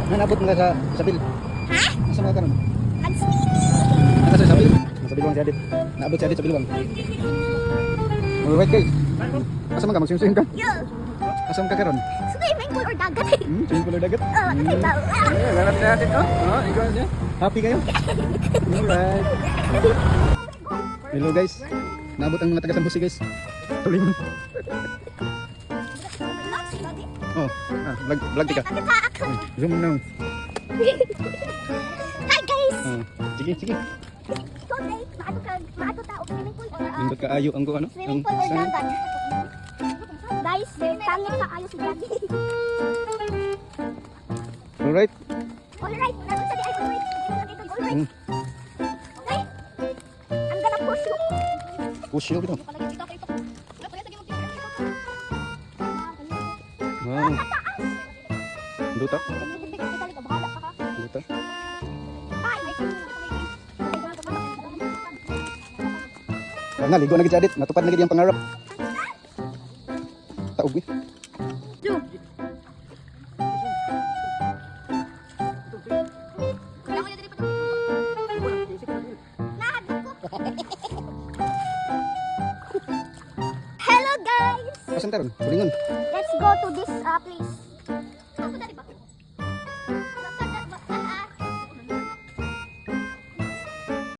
Nanabot mga sa sabil. Ha? Asa mga karon? Nag-swimming! Nasa sa sabil. Sa bilwang si Adit. Naabot si Adit sa bilwang. Alright guys. Asa man ka mag-swim ka? Yo! Asa man ka karon? Swimming pool or dagat? Swimming pool or dagat? Oo, nakita. Lalap na natin, oh. Oh, ikaw niya. Happy kayo? Alright. Hello guys. Naabot ang mga taga Sambusi guys. Tuloy mo. Oh, vlog tika. Zoom now. Hi guys! Sige, sige. So guys, maato ta og swimming pool or Nindot ka ayo ang ano? swimming pool or dagat. Guys, pangit ka ayo si Daddy. Alright. Alright, nato sa di ay alright. Alright. Okay. I'm gonna push you. Push you dito. Palagi dito ito. Wow. Duta. Duta. Nga, ligo na gid si Adit. Natupad na gid yung pangarap. Taog eh. Hello guys! Pasan taron? Sulingon. Let's go to this place.